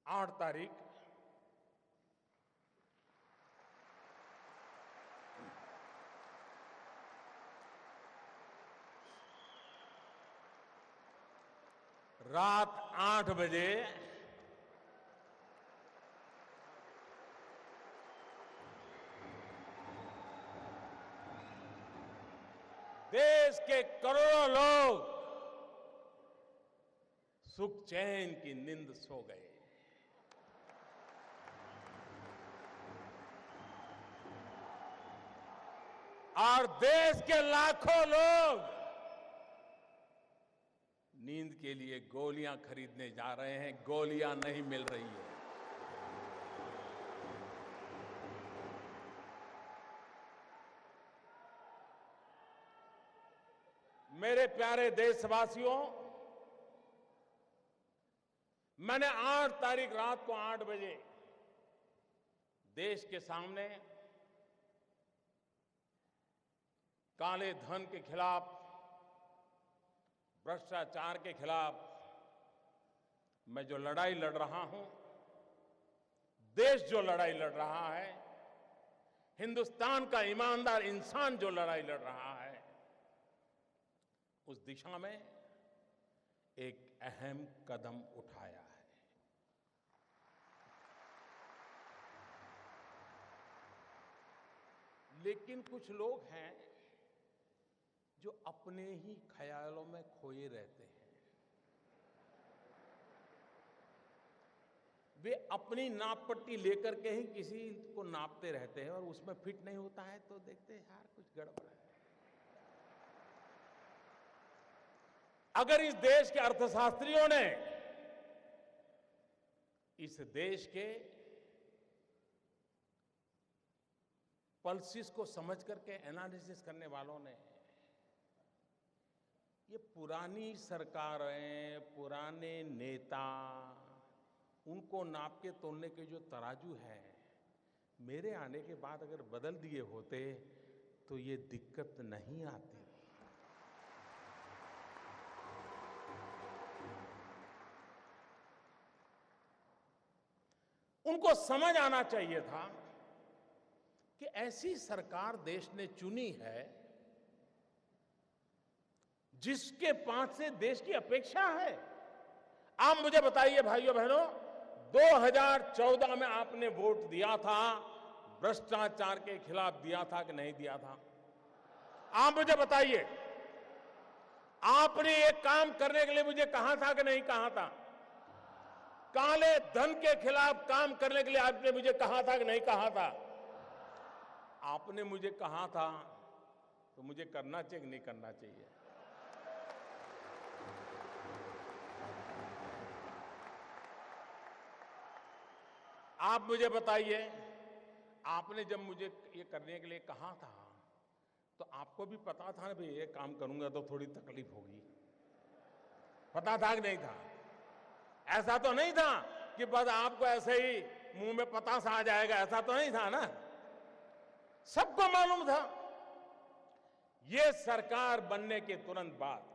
8 तारीख रात 8 बजे देश के करोड़ों लोग सुख चैन की नींद सो गए। और देश के लाखों लोग नींद के लिए गोलियां खरीदने जा रहे हैं, गोलियां नहीं मिल रही है। मेरे प्यारे देशवासियों, मैंने 8 तारीख रात को 8 बजे देश के सामने काले धन के खिलाफ, भ्रष्टाचार के खिलाफ मैं जो लड़ाई लड़ रहा हूं, देश जो लड़ाई लड़ रहा है, हिंदुस्तान का ईमानदार इंसान जो लड़ाई लड़ रहा है, उस दिशा में एक अहम कदम उठाया है। लेकिन कुछ लोग हैं जो अपने ही ख्यालों में खोए रहते हैं। वे अपनी नाप पट्टी लेकर के ही किसी को नापते रहते हैं और उसमें फिट नहीं होता है तो देखते हैं यार कुछ गड़बड़ है। अगर इस देश के अर्थशास्त्रियों ने, इस देश के पल्सिस को समझ करके एनालिसिस करने वालों ने, ये पुरानी सरकारें, पुराने नेता, उनको नाप के तोलने के जो तराजू है, मेरे आने के बाद अगर बदल दिए होते तो ये दिक्कत नहीं आती। उनको समझ आना चाहिए था कि ऐसी सरकार देश ने चुनी है जिसके पास से देश की अपेक्षा है। आप मुझे बताइए भाइयों बहनों, 2014 में आपने वोट दिया था, भ्रष्टाचार के खिलाफ दिया था कि नहीं दिया था? आप मुझे बताइए, आपने ये काम करने के लिए मुझे कहा था कि नहीं कहा था? काले धन के खिलाफ काम करने के लिए आपने मुझे कहा था कि नहीं कहा था? आपने मुझे कहा था तो मुझे करना चाहिए कि नहीं करना चाहिए? आप मुझे बताइए, आपने जब मुझे ये करने के लिए कहा था तो आपको भी पता था ना भाई ये काम करूंगा तो थोड़ी तकलीफ होगी? पता था कि नहीं था? ऐसा तो नहीं था कि बस आपको ऐसे ही मुंह में पतासा आ जाएगा, ऐसा तो नहीं था ना? सबको मालूम था। ये सरकार बनने के तुरंत बाद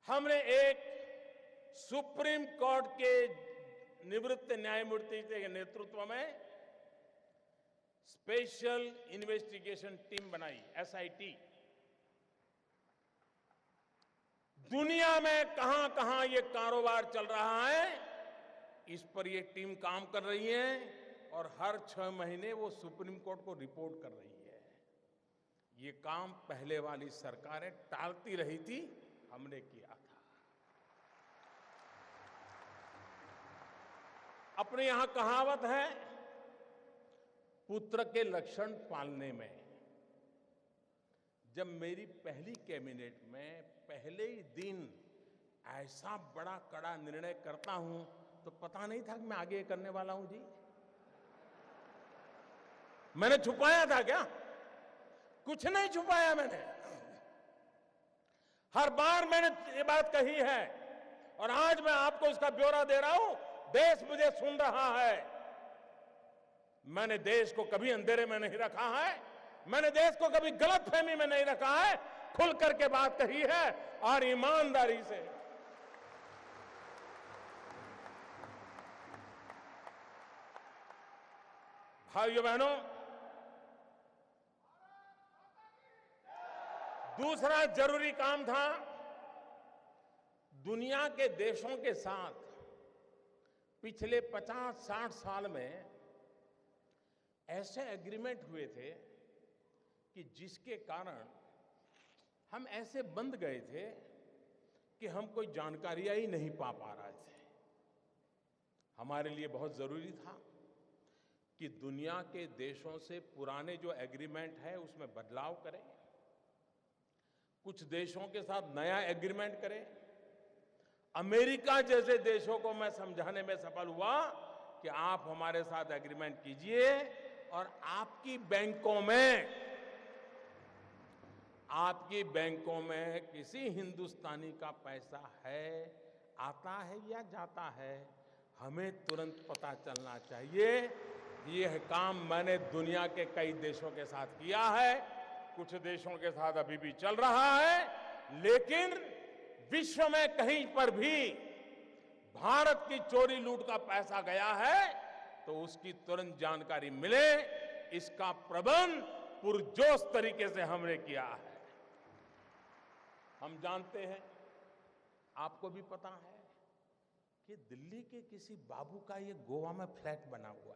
हमने एक सुप्रीम कोर्ट के निवृत्त न्यायमूर्ति के नेतृत्व में स्पेशल इन्वेस्टिगेशन टीम बनाई, एसआईटी। दुनिया में कहां कहां ये कारोबार चल रहा है, इस पर ये टीम काम कर रही है और हर 6 महीने वो सुप्रीम कोर्ट को रिपोर्ट कर रही है। ये काम पहले वाली सरकारें टालती रही थी, हमने किया था। अपने यहां कहावत है, पुत्र के लक्षण पालने में। जब मेरी पहली कैबिनेट में पहले ही दिन ऐसा बड़ा कड़ा निर्णय करता हूं तो पता नहीं था कि मैं आगे करने वाला हूं जी। मैंने छुपाया था क्या? कुछ नहीं छुपाया मैंने। हर बार मैंने ये बात कही है और आज मैं आपको इसका ब्यौरा दे रहा हूं। देश मुझे सुन रहा है। मैंने देश को कभी अंधेरे में नहीं रखा है, मैंने देश को कभी गलतफहमी में नहीं रखा है। खुल करके बात कही है और ईमानदारी से। भाइयों बहनों, दूसरा जरूरी काम था दुनिया के देशों के साथ पिछले 50-60 साल में ऐसे एग्रीमेंट हुए थे कि जिसके कारण हम ऐसे बंद गए थे कि हम कोई जानकारियां ही नहीं पा रहे थे। हमारे लिए बहुत जरूरी था कि दुनिया के देशों से पुराने जो एग्रीमेंट है उसमें बदलाव करें, कुछ देशों के साथ नया एग्रीमेंट करें। अमेरिका जैसे देशों को मैं समझाने में सफल हुआ कि आप हमारे साथ एग्रीमेंट कीजिए और आपकी बैंकों में किसी हिंदुस्तानी का पैसा है, आता है या जाता है, हमें तुरंत पता चलना चाहिए। यह काम मैंने दुनिया के कई देशों के साथ किया है, कुछ देशों के साथ अभी भी चल रहा है, लेकिन विश्व में कहीं पर भी भारत की चोरी लूट का पैसा गया है तो उसकी तुरंत जानकारी मिले, इसका प्रबंध पुरजोश तरीके से हमने किया है। हम जानते हैं, आपको भी पता है कि दिल्ली के किसी बाबू का ये गोवा में फ्लैट बना हुआ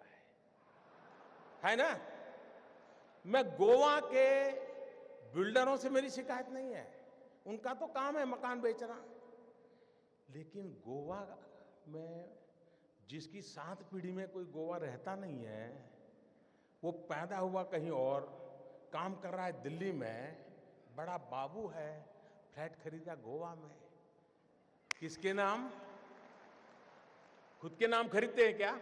है ना? मैं गोवा के बिल्डरों से मेरी शिकायत नहीं है, उनका तो काम है मकान बेचना, लेकिन गोवा में जिसकी 7 पीढ़ी में कोई गोवा रहता नहीं है, वो पैदा हुआ कहीं और, काम कर रहा है दिल्ली में, बड़ा बाबू है, फ्लैट खरीदा गोवा में। किसके नाम? खुद के नाम खरीदते हैं क्या?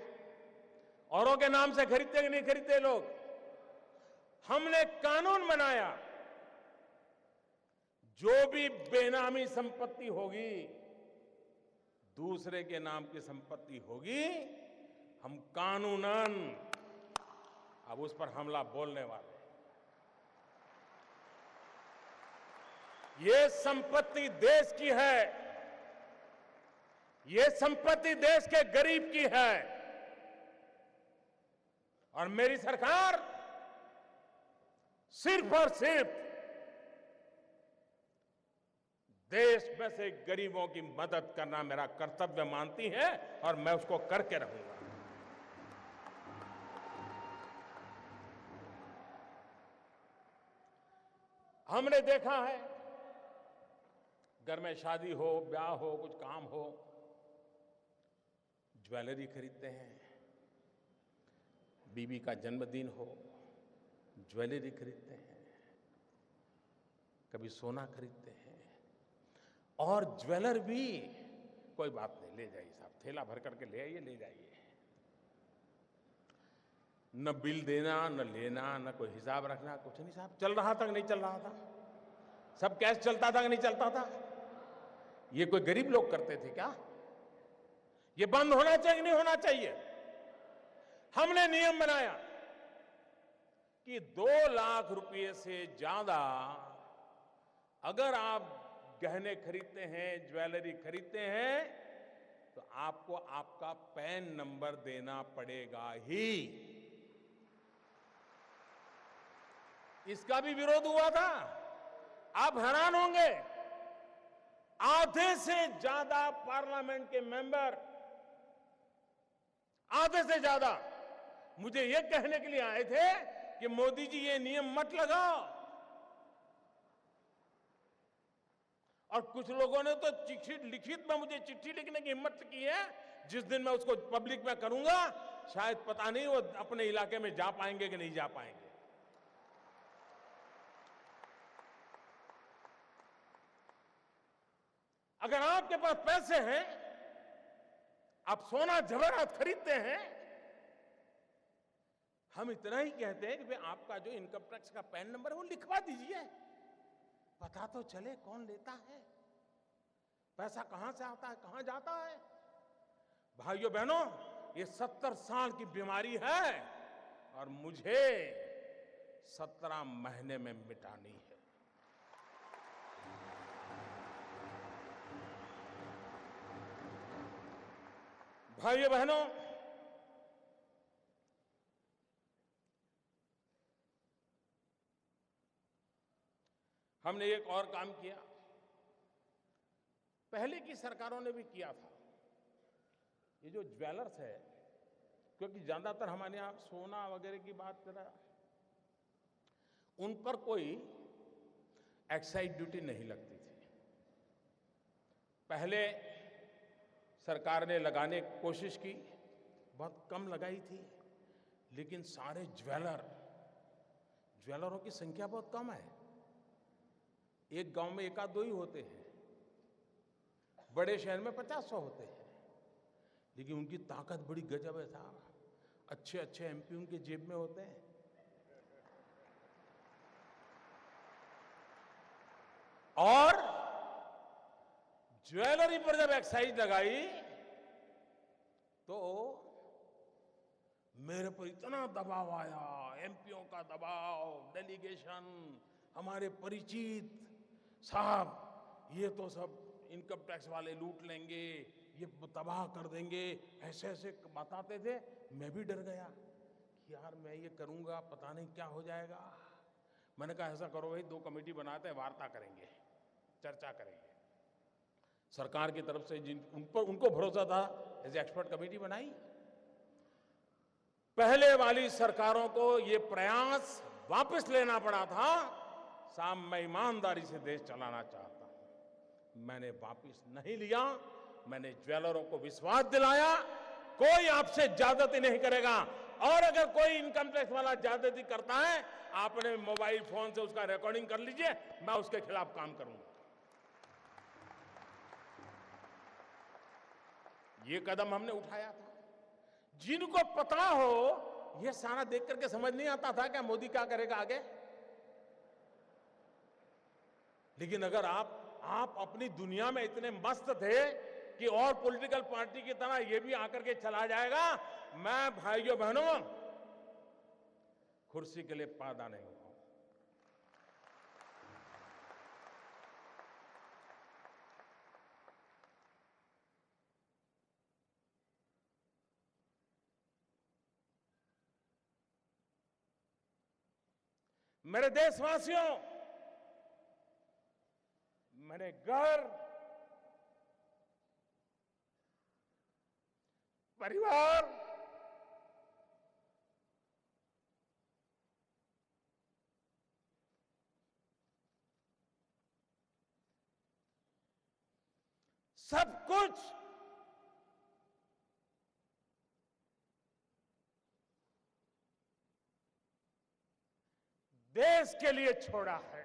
औरों के नाम से खरीदते कि नहीं खरीदते लोग? हमने कानून बनाया, जो भी बेनामी संपत्ति होगी, दूसरे के नाम की संपत्ति होगी, हम कानूनन अब उस पर हमला बोलने वाले। ये संपत्ति देश की है, ये संपत्ति देश के गरीब की है, और मेरी सरकार सिर्फ और सिर्फ देश में से गरीबों की मदद करना मेरा कर्तव्य मानती है और मैं उसको करके रहूंगा। हमने देखा है, घर में शादी हो, ब्याह हो, कुछ काम हो, ज्वेलरी खरीदते हैं, बीवी का जन्मदिन हो, ज्वेलरी खरीदते हैं, कभी सोना खरीदते हैं, और ज्वेलर भी कोई बात नहीं, ले जाइए साहब, थैला भर करके ले आइए, ले जाइए, न बिल देना, न लेना, न कोई हिसाब रखना, कुछ नहीं साहब। चल रहा था कि नहीं चल रहा था? सब कैश चलता था कि नहीं चलता था? ये कोई गरीब लोग करते थे क्या? ये बंद होना चाहिए कि नहीं होना चाहिए? हमने नियम बनाया कि 2 लाख रुपए से ज्यादा अगर आप गहने खरीदते हैं, ज्वेलरी खरीदते हैं, तो आपको आपका पैन नंबर देना पड़ेगा ही। इसका भी विरोध हुआ था। आप हैरान होंगे, आधे से ज्यादा पार्लियामेंट के मेंबर, आधे से ज्यादा मुझे यह कहने के लिए आए थे कि मोदी जी ये नियम मत लगाओ, और कुछ लोगों ने तो लिखित में मुझे चिट्ठी लिखने की हिम्मत की है। जिस दिन मैं उसको पब्लिक में करूंगा, शायद पता नहीं वो अपने इलाके में जा पाएंगे कि नहीं जा पाएंगे। अगर आपके पास पैसे हैं, आप सोना जवाहरात खरीदते हैं, हम इतना ही कहते हैं कि भाई आपका जो इनकम टैक्स का पैन नंबर है वो लिखवा दीजिए, पता तो चले कौन लेता है, पैसा कहां से आता है, कहां जाता है। भाइयों बहनों, ये 70 साल की बीमारी है और मुझे 17 महीने में मिटानी है। भाइयों बहनों, हमने एक और काम किया, पहले की सरकारों ने भी किया था। ये जो ज्वेलर्स है, क्योंकि ज्यादातर हमारे यहां सोना वगैरह की बात करा, उन पर कोई एक्साइज ड्यूटी नहीं लगती थी। पहले सरकार ने लगाने की कोशिश की, बहुत कम लगाई थी, लेकिन सारे ज्वेलरों की संख्या बहुत कम है। एक गांव में एक आध दो ही होते हैं, बड़े शहर में 50-100 होते हैं, लेकिन उनकी ताकत बड़ी गजब है साहब। अच्छे अच्छे एमपी उनके जेब में होते हैं। और ज्वेलरी पर जब एक्साइज लगाई तो मेरे पर इतना दबाव आया, एमपीओ का दबाव, डेलीगेशन, हमारे परिचित, साहब ये तो सब इनकम टैक्स वाले लूट लेंगे, ये तबाह कर देंगे, ऐसे ऐसे बताते थे। मैं भी डर गया कि यार मैं ये करूंगा पता नहीं क्या हो जाएगा। मैंने कहा ऐसा करो भाई, 2 कमेटी बनाते हैं, वार्ता करेंगे, चर्चा करेंगे। सरकार की तरफ से उनको भरोसा था, ऐसे एक्सपर्ट कमेटी बनाई। पहले वाली सरकारों को ये प्रयास वापस लेना पड़ा था। साहब मैं ईमानदारी से देश चलाना चाहता हूं, मैंने वापस नहीं लिया। मैंने ज्वेलरों को विश्वास दिलाया, कोई आपसे ज्यादती नहीं करेगा, और अगर कोई इनकम टैक्स वाला ज्यादती करता है, आपने मोबाइल फोन से उसका रिकॉर्डिंग कर लीजिए, मैं उसके खिलाफ काम करूंगा। ये कदम हमने उठाया था। जिनको पता हो, यह सारा देख करके समझ नहीं आता था क्या मोदी क्या करेगा आगे। लेकिन अगर आप अपनी दुनिया में इतने मस्त थे कि और पॉलिटिकल पार्टी की तरह ये भी आकर के चला जाएगा, मैं भाइयों बहनों कुर्सी के लिए पैदा नहीं हुआ। मेरे देशवासियों, मैंने घर, परिवार, सब कुछ देश के लिए छोड़ा है।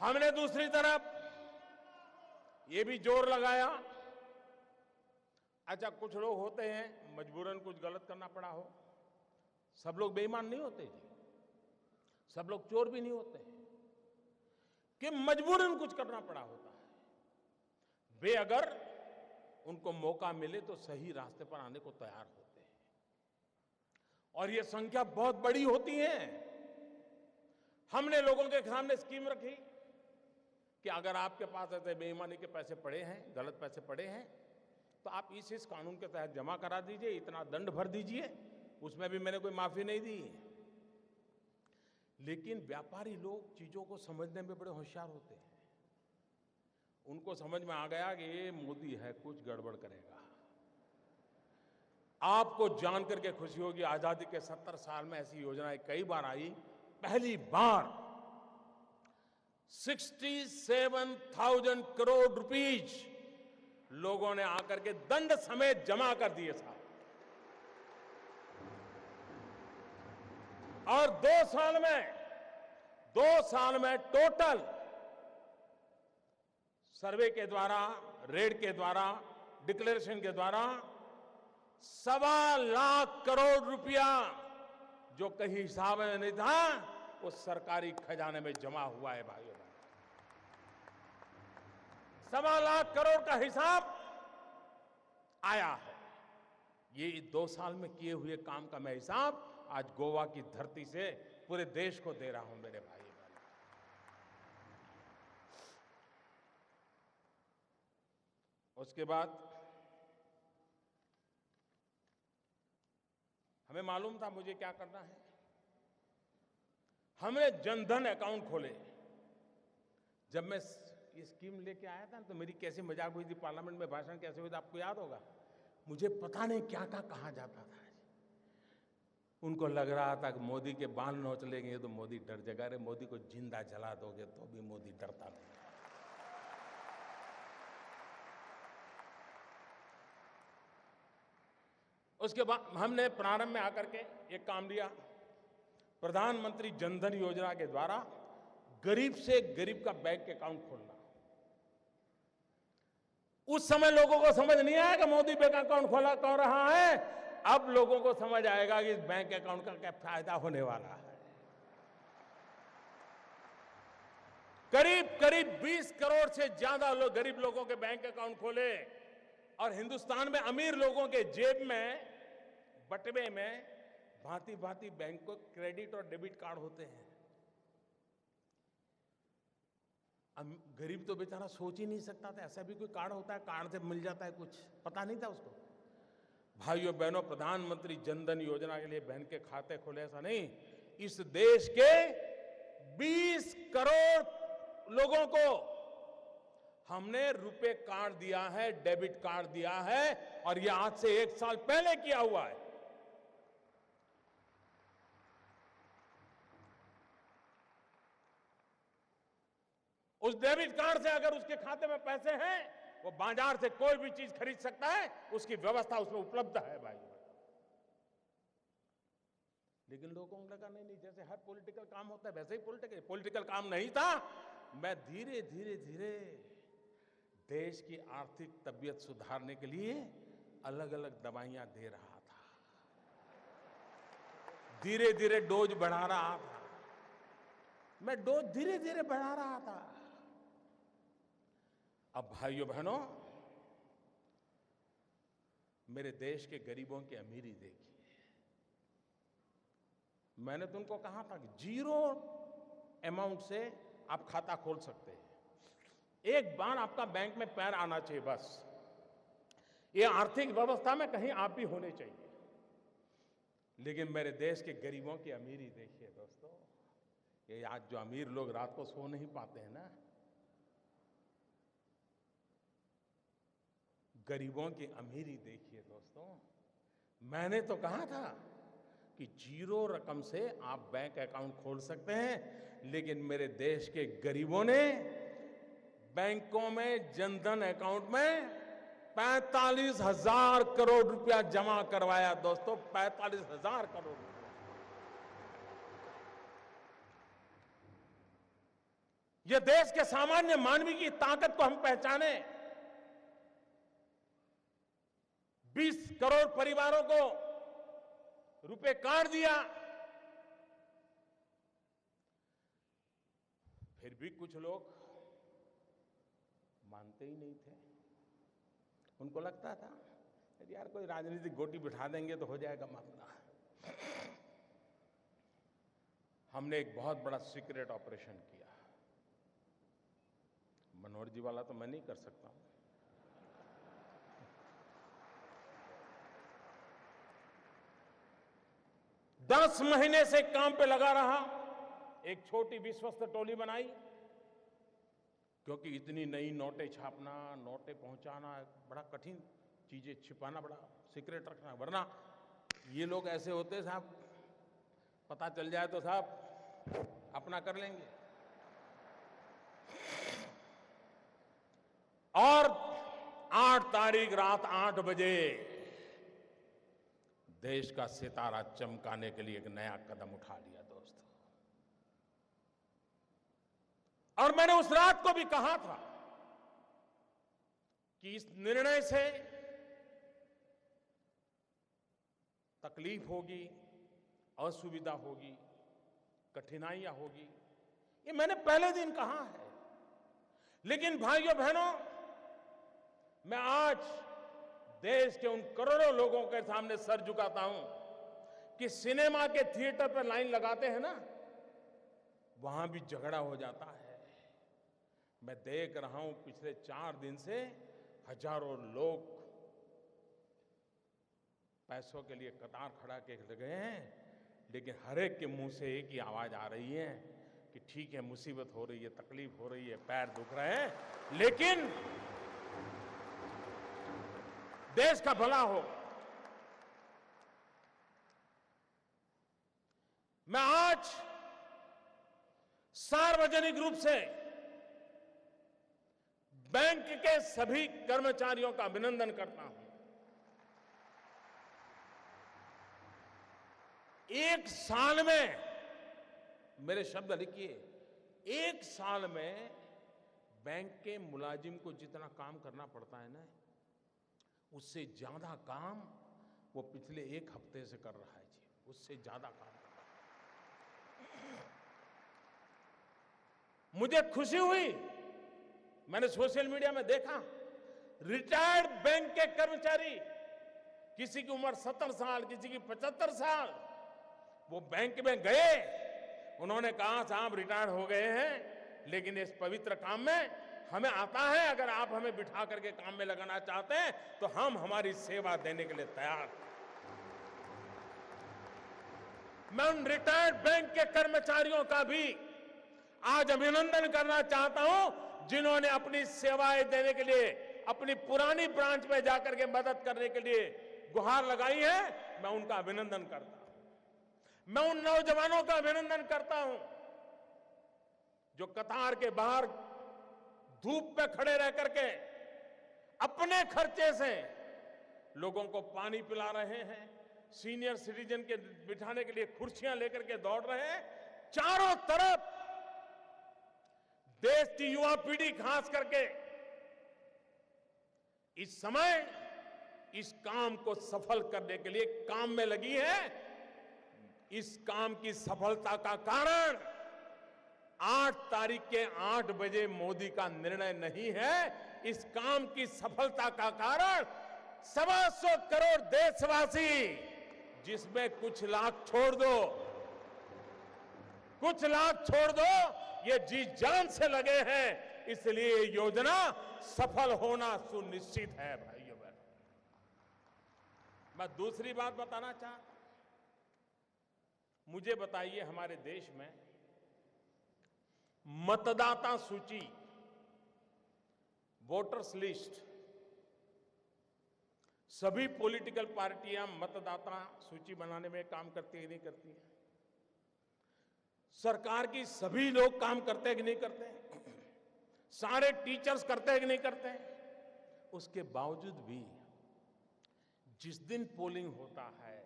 हमने दूसरी तरफ ये भी जोर लगाया, अच्छा कुछ लोग होते हैं मजबूरन कुछ गलत करना पड़ा हो, सब लोग बेईमान नहीं होते जी, सब लोग चोर भी नहीं होते, कि मजबूरन कुछ करना पड़ा होता है। वे अगर उनको मौका मिले तो सही रास्ते पर आने को तैयार होते हैं, और ये संख्या बहुत बड़ी होती है। हमने लोगों के सामने स्कीम रखी कि अगर आपके पास ऐसे बेईमानी के पैसे पड़े हैं, गलत पैसे पड़े हैं, तो आप इस कानून के तहत जमा करा दीजिए, इतना दंड भर दीजिए। उसमें भी मैंने कोई माफी नहीं दी। लेकिन व्यापारी लोग चीजों को समझने में बड़े होशियार होते हैं। उनको समझ में आ गया कि ये मोदी है, कुछ गड़बड़ करेगा। आपको जानकर के खुशी होगी, आजादी के 70 साल में ऐसी योजनाएं कई बार आई, पहली बार 67,000 करोड़ रुपीज लोगों ने आकर के दंड समेत जमा कर दिए साहब। और 2 साल में टोटल सर्वे के द्वारा, रेड के द्वारा, डिक्लेरेशन के द्वारा 1.25 लाख करोड़ रुपया जो कहीं हिसाब में नहीं था, वो सरकारी खजाने में जमा हुआ है भाइयों। 1.25 लाख करोड़ का हिसाब आया है। ये 2 साल में किए हुए काम का मैं हिसाब आज गोवा की धरती से पूरे देश को दे रहा हूं मेरे भाई बहन। उसके बाद हमें मालूम था मुझे क्या करना है। हमने जनधन अकाउंट खोले। जब मैं ये स्कीम लेके आया था तो मेरी कैसी मजाक हुई थी, पार्लियामेंट में भाषण कैसे हुई थी आपको याद होगा। मुझे पता नहीं क्या क्या कहा जाता था। उनको लग रहा था कि मोदी के बाल नोच लेंगे तो मोदी डर जाएगा। अरे मोदी को जिंदा जला दोगे तो भी मोदी डरता नहीं। उसके बाद हमने प्रारंभ में आकर के एक काम लिया, प्रधानमंत्री जनधन योजना के द्वारा गरीब से गरीब का बैंक अकाउंट खोलना। उस समय लोगों को समझ नहीं आया कि मोदी बैंक अकाउंट खोला कर रहा है। अब लोगों को समझ आएगा कि इस बैंक अकाउंट का क्या फायदा होने वाला है। करीब करीब 20 करोड़ से ज्यादा लोग गरीब लोगों के बैंक अकाउंट खोले और हिंदुस्तान में अमीर लोगों के जेब में बटवे में भांति भांति बैंक को क्रेडिट और डेबिट कार्ड होते हैं। गरीब तो बेचारा सोच ही नहीं सकता था ऐसा भी कोई कार्ड होता है, कार्ड से मिल जाता है, कुछ पता नहीं था उसको। भाइयों बहनों, प्रधानमंत्री जनधन योजना के लिए बहन के खाते खोले ऐसा नहीं, इस देश के 20 करोड़ लोगों को हमने रुपए कार्ड दिया है, डेबिट कार्ड दिया है और यह आज से 1 साल पहले किया हुआ है। उस डेबिट कार्ड से अगर उसके खाते में पैसे हैं, वो बाजार से कोई भी चीज खरीद सकता है, उसकी व्यवस्था उसमें उपलब्ध है भाई। लेकिन लोगों को लगा नहीं, जैसे हर पॉलिटिकल काम होता है वैसे ही पॉलिटिकल काम नहीं था। मैं धीरे धीरे धीरे देश की आर्थिक तबीयत सुधारने के लिए अलग अलग दवाइयां दे रहा था, धीरे धीरे डोज बढ़ा रहा था। मैं डोज धीरे धीरे बढ़ा रहा था। अब भाइयों बहनों, मेरे देश के गरीबों की अमीरी देखिए। मैंने तुमको कहा था कि 0 अमाउंट से आप खाता खोल सकते हैं। एक बार आपका बैंक में पैर आना चाहिए बस। ये आर्थिक व्यवस्था में कहीं आप भी होने चाहिए। लेकिन मेरे देश के गरीबों की अमीरी देखिए दोस्तों। ये आज जो अमीर लोग रात को सो नहीं पाते हैं ना, गरीबों की अमीरी देखिए दोस्तों। मैंने तो कहा था कि 0 रकम से आप बैंक अकाउंट खोल सकते हैं, लेकिन मेरे देश के गरीबों ने बैंकों में जनधन अकाउंट में 45,000 करोड़ रुपया जमा करवाया दोस्तों। 45,000 करोड़ रुपया। यह देश के सामान्य मानवी की ताकत को हम पहचाने। 20 करोड़ परिवारों को रुपए कार्ड दिया। फिर भी कुछ लोग मानते ही नहीं थे। उनको लगता था यार कोई राजनीतिक गोटी बिठा देंगे तो हो जाएगा मामला। हमने एक बहुत बड़ा सीक्रेट ऑपरेशन किया। मनोहर जी वाला तो मैं नहीं कर सकता हूं। दस महीने से काम पे लगा रहा। एक छोटी विश्वस्त टोली बनाई, क्योंकि इतनी नई नोटें छापना, नोटें पहुंचाना बड़ा कठिन, चीजें छिपाना बड़ा सीक्रेट रखना। वरना ये लोग ऐसे होते साहब, पता चल जाए तो साहब अपना कर लेंगे। और 8 तारीख रात 8 बजे देश का सितारा चमकाने के लिए एक नया कदम उठा लिया दोस्तों। और मैंने उस रात को भी कहा था कि इस निर्णय से तकलीफ होगी, असुविधा होगी, कठिनाइयां होगी, ये मैंने पहले दिन कहा है। लेकिन भाइयों बहनों, मैं आज देश के उन करोड़ों लोगों के सामने सर झुकाता हूं कि सिनेमा के थिएटर पर लाइन लगाते हैं ना, वहां भी झगड़ा हो जाता है। मैं देख रहा हूं पिछले 4 दिन से हजारों लोग पैसों के लिए कतार खड़ा के लगे हैं, लेकिन हर एक के मुंह से एक ही आवाज आ रही है कि ठीक है, मुसीबत हो रही है, तकलीफ हो रही है, पैर दुख रहे हैं, लेकिन देश का भला हो। मैं आज सार्वजनिक रूप से बैंक के सभी कर्मचारियों का अभिनंदन करता हूं। एक साल में, मेरे शब्द लिखिए, एक साल में बैंक के मुलाजिम को जितना काम करना पड़ता है ना, उससे ज्यादा काम वो पिछले 1 हफ्ते से कर रहा है जी, उससे ज्यादा काम कर रहा है। मुझे खुशी हुई, मैंने सोशल मीडिया में देखा, रिटायर्ड बैंक के कर्मचारी, किसी की उम्र 70 साल, किसी की 75 साल, वो बैंक में गए, उन्होंने कहा साहब रिटायर हो गए हैं, लेकिन इस पवित्र काम में हमें आता है, अगर आप हमें बिठा करके काम में लगाना चाहते हैं तो हम हमारी सेवा देने के लिए तैयार हैं। मैं उन रिटायर्ड बैंक के कर्मचारियों का भी आज अभिनंदन करना चाहता हूं, जिन्होंने अपनी सेवाएं देने के लिए अपनी पुरानी ब्रांच में जाकर के मदद करने के लिए गुहार लगाई है। मैं उनका अभिनंदन करता हूं। मैं उन नौजवानों का अभिनंदन करता हूं जो कतार के बाहर धूप में खड़े रह करके अपने खर्चे से लोगों को पानी पिला रहे हैं, सीनियर सिटीजन के बिठाने के लिए कुर्सियां लेकर के दौड़ रहे हैं। चारों तरफ देश की युवा पीढ़ी खास करके इस समय इस काम को सफल करने के लिए काम में लगी है। इस काम की सफलता का कारण 8 तारीख के 8 बजे मोदी का निर्णय नहीं है। इस काम की सफलता का कारण 125 करोड़ देशवासी, जिसमें कुछ लाख छोड़ दो, ये जी जान से लगे हैं, इसलिए ये योजना सफल होना सुनिश्चित है। भाइयों बहनों, मैं दूसरी बात बताना चाहता, मुझे बताइए, हमारे देश में मतदाता सूची, वोटर्स लिस्ट, सभी पॉलिटिकल पार्टियां मतदाता सूची बनाने में काम करती है कि नहीं करती है? सरकार की सभी लोग काम करते हैं कि नहीं करते हैं? सारे टीचर्स करते हैं कि नहीं करते हैं? उसके बावजूद भी जिस दिन पोलिंग होता है,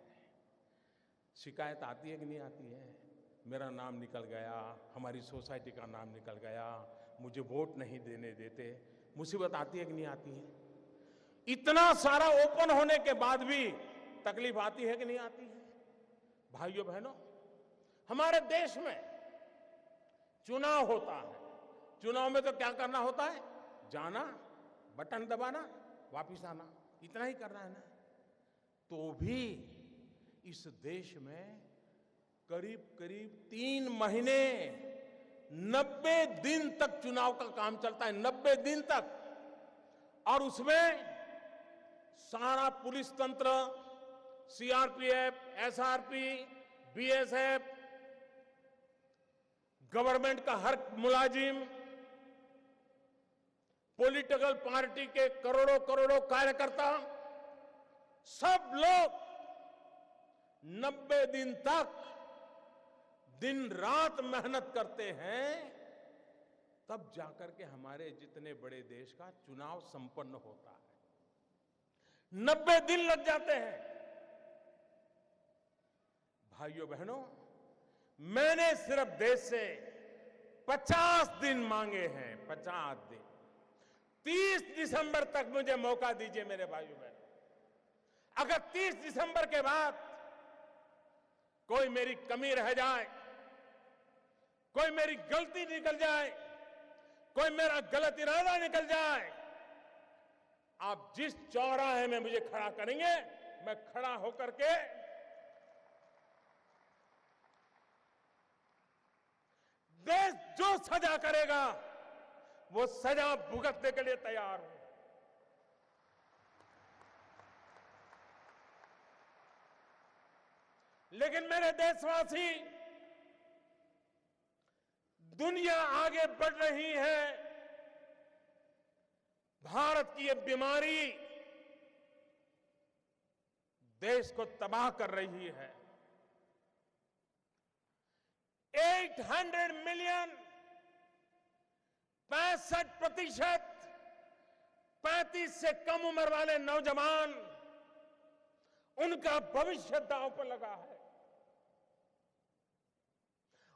शिकायत आती है कि नहीं आती है? मेरा नाम निकल गया, हमारी सोसाइटी का नाम निकल गया, मुझे वोट नहीं देने देते। मुसीबत आती है कि नहीं आती है? इतना सारा ओपन होने के बाद भी तकलीफ आती है कि नहीं आती है? भाइयों बहनों, हमारे देश में चुनाव होता है। चुनाव में तो क्या करना होता है? जाना, बटन दबाना, वापिस आना, इतना ही करना है ना। तो भी इस देश में करीब करीब 3 महीने 90 दिन तक चुनाव का काम चलता है, 90 दिन तक। और उसमें सारा पुलिस तंत्र, सीआरपीएफ, एसआरपी, बीएसएफ, गवर्नमेंट का हर मुलाजिम, पॉलिटिकल पार्टी के करोड़ों करोड़ों कार्यकर्ता, सब लोग 90 दिन तक दिन रात मेहनत करते हैं, तब जाकर के हमारे जितने बड़े देश का चुनाव संपन्न होता है। 90 दिन लग जाते हैं। भाइयों बहनों, मैंने सिर्फ देश से 50 दिन मांगे हैं, 50 दिन। 30 दिसंबर तक मुझे मौका दीजिए मेरे भाइयों बहनों। अगर 30 दिसंबर के बाद कोई मेरी कमी रह जाए, कोई मेरी गलती निकल जाए, कोई मेरा गलत इरादा निकल जाए, आप जिस चौराहे में मुझे खड़ा करेंगे, मैं खड़ा होकर के देश जो सजा करेगा वो सजा भुगतने के लिए तैयार हूं। लेकिन मेरे देशवासी, दुनिया आगे बढ़ रही है, भारत की ये बीमारी देश को तबाह कर रही है। 800 मिलियन 65% 35 से कम उम्र वाले नौजवान, उनका भविष्य दांव पर लगा है।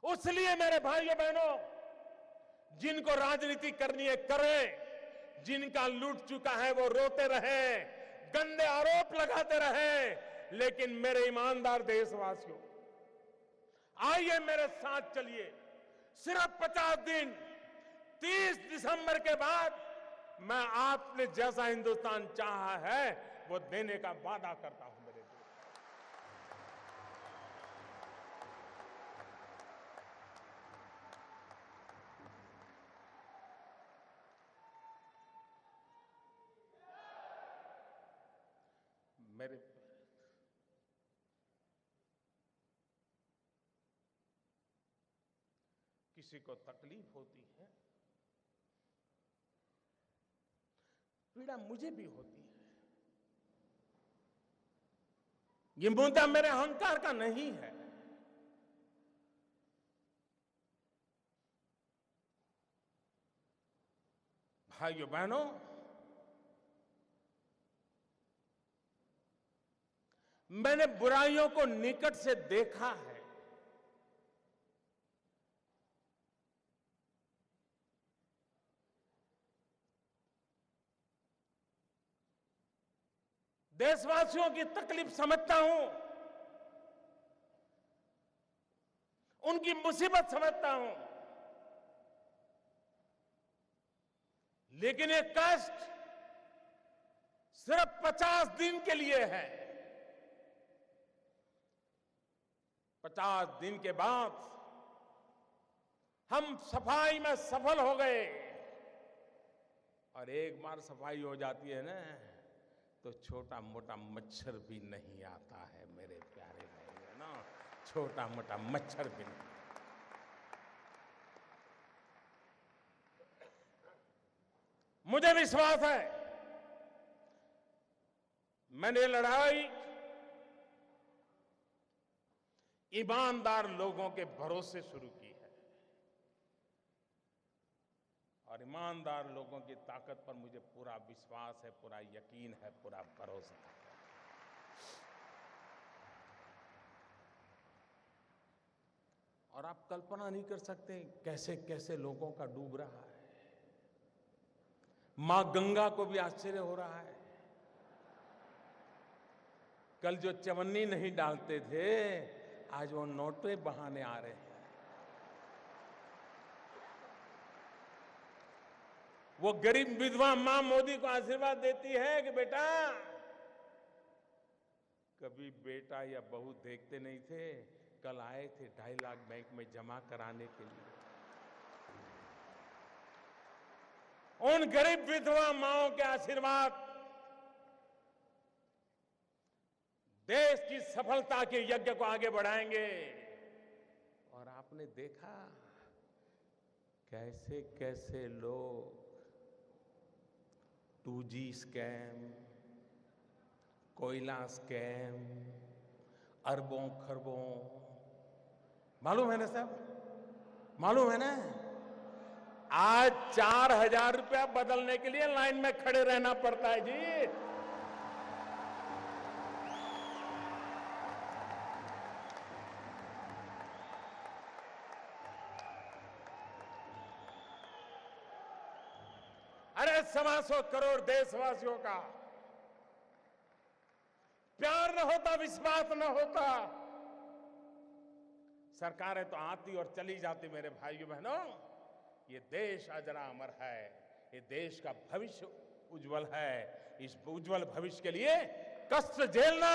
उसलिए मेरे भाइयों बहनों, जिनको राजनीति करनी है करें, जिनका लूट चुका है वो रोते रहे, गंदे आरोप लगाते रहे, लेकिन मेरे ईमानदार देशवासियों, आइए मेरे साथ चलिए। सिर्फ 50 दिन, 30 दिसंबर के बाद मैं आपने जैसा हिंदुस्तान चाहा है वो देने का वादा करता हूं मेरे दोस्त। मेरे किसी को तकलीफ होती है, पीड़ा मुझे भी होती है। ये मुद्दा मेरे अहंकार का नहीं है। भाइयों बहनों, मैंने बुराइयों को निकट से देखा है। देशवासियों की तकलीफ समझता हूं, उनकी मुसीबत समझता हूं, लेकिन ये कष्ट सिर्फ 50 दिन के लिए है। 50 दिन के बाद हम सफाई में सफल हो गए, और एक बार सफाई हो जाती है ना, तो छोटा मोटा मच्छर भी नहीं आता है मेरे प्यारे भाई, है ना, छोटा मोटा मच्छर भी नहीं। मुझे विश्वास है, मैंने लड़ाई ईमानदार लोगों के भरोसे शुरू की है, और ईमानदार लोगों की ताकत पर मुझे पूरा विश्वास है, पूरा यकीन है, पूरा भरोसा है। और आप कल्पना नहीं कर सकते कैसे कैसे लोगों का डूब रहा है। मां गंगा को भी आश्चर्य हो रहा है। कल जो चवन्नी नहीं डालते थे, आज वो नोटे बहाने आ रहे हैं। वो गरीब विधवा मां मोदी को आशीर्वाद देती है कि बेटा, कभी बेटा या बहू देखते नहीं थे, कल आए थे 2.5 लाख बैंक में जमा कराने के लिए। उन गरीब विधवा माओं के आशीर्वाद देश की सफलता के यज्ञ को आगे बढ़ाएंगे। और आपने देखा कैसे कैसे लोग 2G स्कैम, कोयला स्कैम, अरबों खरबों, मालूम है ना साहब, मालूम है ना। आज 4,000 रुपया बदलने के लिए लाइन में खड़े रहना पड़ता है जी। अरे 125 करोड़ देशवासियों का प्यार न होता, विश्वास न होता, सरकारें तो आती और चली जाती। मेरे भाइयों बहनों, ये देश अजरा अमर है, ये देश का भविष्य उज्जवल है। इस उज्जवल भविष्य के लिए कष्ट झेलना।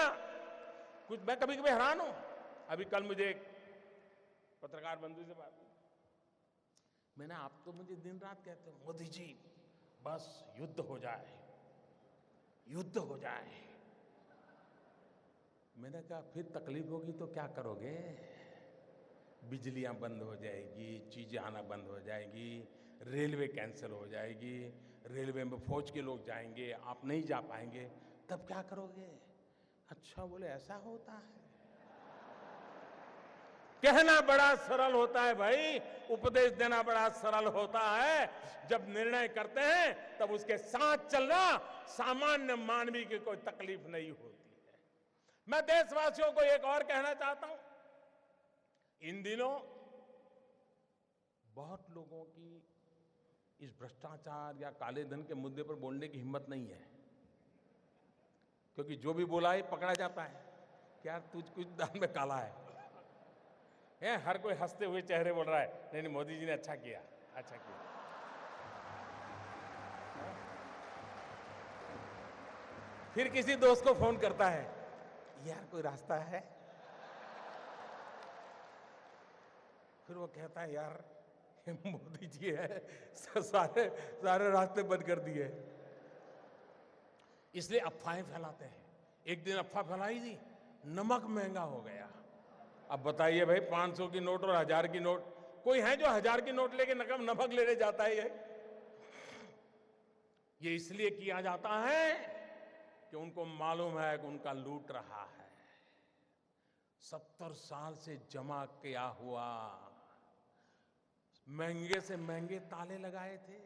कुछ मैं कभी कभी हैरान हूं। अभी कल मुझे एक पत्रकार बंधु से बात हुई, मैंने आप तो मुझे दिन रात कहते हो मोदी जी बस युद्ध हो जाए, युद्ध हो जाए। मैंने कहा फिर तकलीफ होगी तो क्या करोगे? बिजलियां बंद हो जाएगी, चीजें आना बंद हो जाएगी, रेलवे कैंसिल हो जाएगी, रेलवे में फौज के लोग जाएंगे, आप नहीं जा पाएंगे, तब क्या करोगे? अच्छा, बोले ऐसा होता है। कहना बड़ा सरल होता है भाई, उपदेश देना बड़ा सरल होता है। जब निर्णय करते हैं तब उसके साथ चलना सामान्य मानवी की कोई तकलीफ नहीं होती है। मैं देशवासियों को एक और कहना चाहता हूं, इन दिनों बहुत लोगों की इस भ्रष्टाचार या काले धन के मुद्दे पर बोलने की हिम्मत नहीं है, क्योंकि जो भी बोला है पकड़ा जाता है। क्या तुझ कुछ दान में काला है? हर कोई हंसते हुए चेहरे बोल रहा है नहीं नहीं मोदी जी ने अच्छा किया, अच्छा किया। फिर किसी दोस्त को फोन करता है, यार कोई रास्ता है? फिर वो कहता है यार मोदी जी है, सारे सारे रास्ते बंद कर दिए। इसलिए अफवाहें फैलाते हैं। एक दिन अफवाह फैलाई थी नमक महंगा हो गया। अब बताइए भाई, 500 की नोट और 1000 की नोट, कोई है जो 1000 की नोट लेके नमक लेने जाता है? ये इसलिए किया जाता है कि उनको मालूम है कि उनका लूट रहा है। 70 साल से जमा किया हुआ महंगे से महंगे ताले लगाए थे।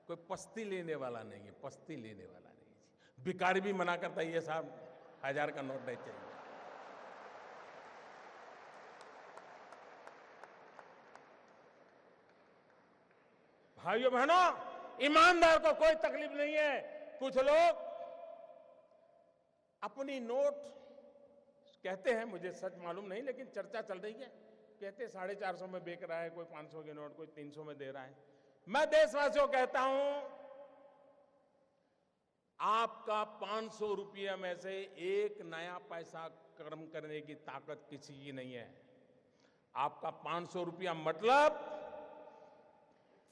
कोई पस्ती लेने वाला नहीं है, पस्ती लेने वाला नहीं है। भिखारी भी मना करता है, ये साहब 1000 का नोट नहीं चाहिए। भाइयों बहनों, ईमानदार को कोई तकलीफ नहीं है। कुछ लोग अपनी नोट कहते हैं, मुझे सच मालूम नहीं, लेकिन चर्चा चल रही है, कहते 450 में बेच रहा है, कोई 500 की नोट, कोई 300 में दे रहा है। मैं देशवासियों कहता हूं, आपका 500 रुपये में से एक नया पैसा कर्म करने की ताकत किसी की नहीं है। आपका 500 रुपया मतलब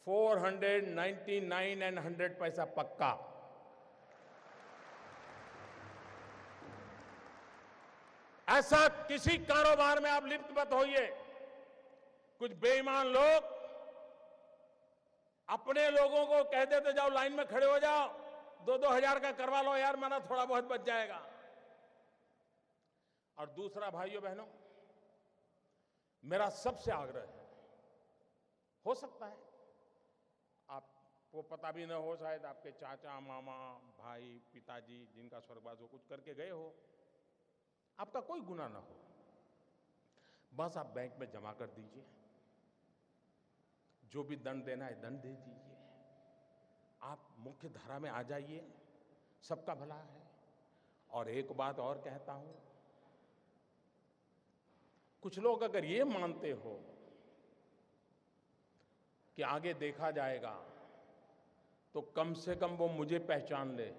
499 एंड 100 पैसा पक्का। ऐसा किसी कारोबार में आप लिप्त मत होइए। कुछ बेईमान लोग अपने लोगों को कह देते जाओ लाइन में खड़े हो जाओ, 2-2 हजार का करवा लो यार, मेरा थोड़ा बहुत बच जाएगा। और दूसरा, भाइयों बहनों, मेरा सबसे आग्रह है, हो सकता है आपको पता भी न हो, शायद आपके चाचा, मामा, भाई, पिताजी जिनका स्वर्गवास हो कुछ करके गए हो, आपका कोई गुनाह ना हो, बस आप बैंक में जमा कर दीजिए, जो भी दंड देना है दंड दे दीजिए, आप मुख्य धारा में आ जाइए, सबका भला है। और एक बात और कहता हूं, कुछ लोग अगर ये मानते हो कि आगे देखा जाएगा, तो कम से कम वो मुझे पहचान ले।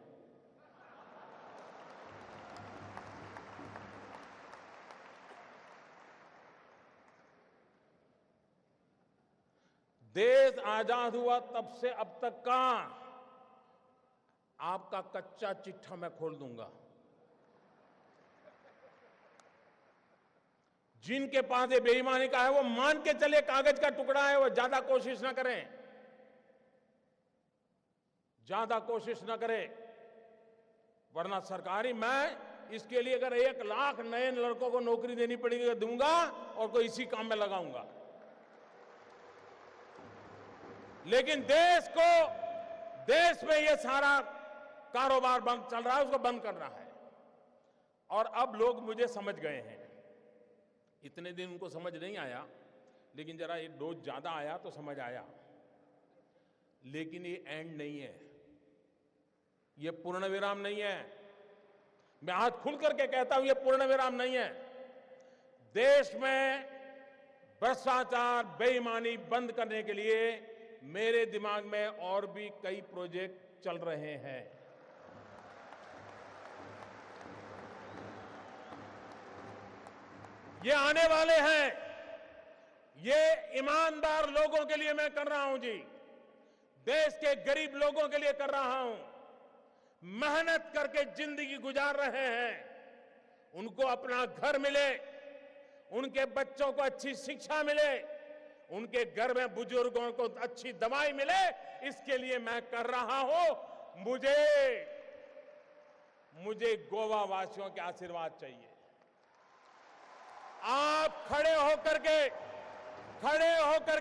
देश आजाद हुआ तब से अब तक का आपका कच्चा चिट्ठा मैं खोल दूंगा। जिनके पास ये बेईमानी का है वो मान के चले कागज का टुकड़ा है, वो ज्यादा कोशिश ना करें, ज्यादा कोशिश ना करें, वरना सरकारी मैं इसके लिए अगर 1 लाख नए लड़कों को नौकरी देनी पड़ेगी दूंगा और कोई इसी काम में लगाऊंगा। लेकिन देश में ये सारा कारोबार बंद चल रहा है, उसको बंद करना है। और अब लोग मुझे समझ गए हैं। इतने दिन उनको समझ नहीं आया, लेकिन जरा ये डोज ज्यादा आया तो समझ आया। लेकिन ये एंड नहीं है, ये पूर्ण विराम नहीं है। मैं हाथ खुल करके कहता हूं, ये पूर्ण विराम नहीं है। देश में भ्रष्टाचार, बेईमानी बंद करने के लिए मेरे दिमाग में और भी कई प्रोजेक्ट चल रहे हैं। ये आने वाले हैं, ये ईमानदार लोगों के लिए मैं कर रहा हूं जी, देश के गरीब लोगों के लिए कर रहा हूं, मेहनत करके जिंदगी गुजार रहे हैं, उनको अपना घर मिले, उनके बच्चों को अच्छी शिक्षा मिले, उनके घर में बुजुर्गों को अच्छी दवाई मिले, इसके लिए मैं कर रहा हूं। मुझे गोवा वासियों के आशीर्वाद चाहिए। आप खड़े होकर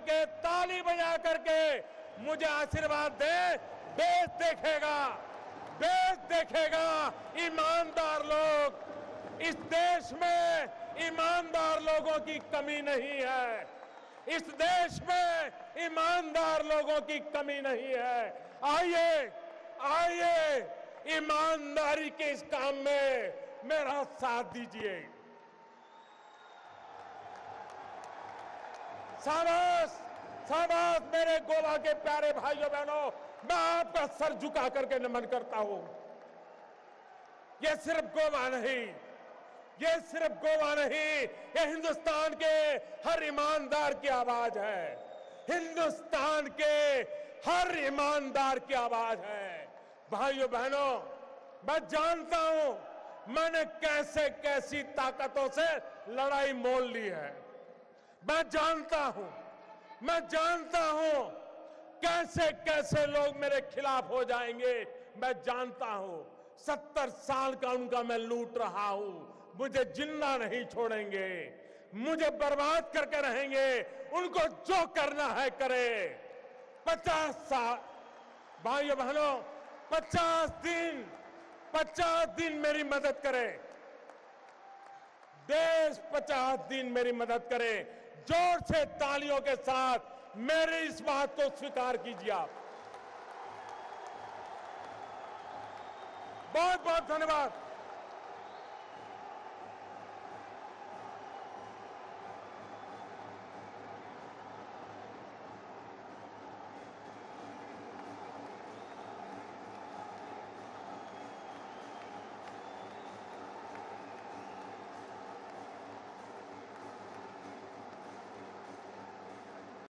के ताली बजा करके मुझे आशीर्वाद दें। देश देखेगा ईमानदार लोग। इस देश में ईमानदार लोगों की कमी नहीं है। इस देश में ईमानदार लोगों की कमी नहीं है। आइए ईमानदारी के इस काम में मेरा साथ दीजिए। शाबाश मेरे गोवा के प्यारे भाइयों बहनों, मैं आपका सर झुका करके नमन करता हूं। ये सिर्फ गोवा नहीं, ये हिंदुस्तान के हर ईमानदार की आवाज है। हिंदुस्तान के हर ईमानदार की आवाज है। भाइयों बहनों, मैं जानता हूं मैंने कैसे कैसी ताकतों से लड़ाई मोल ली है। मैं जानता हूं कैसे कैसे लोग मेरे खिलाफ हो जाएंगे। मैं जानता हूं 70 साल का उनका मैं लूट रहा हूं। मुझे जिंदा नहीं छोड़ेंगे, मुझे बर्बाद करके रहेंगे। उनको जो करना है करे। 50 साल भाइयों बहनों, 50 दिन मेरी मदद करे। देश 50 दिन मेरी मदद करे। जोर से तालियों के साथ मेरी इस बात को स्वीकार कीजिए आप। बहुत बहुत धन्यवाद।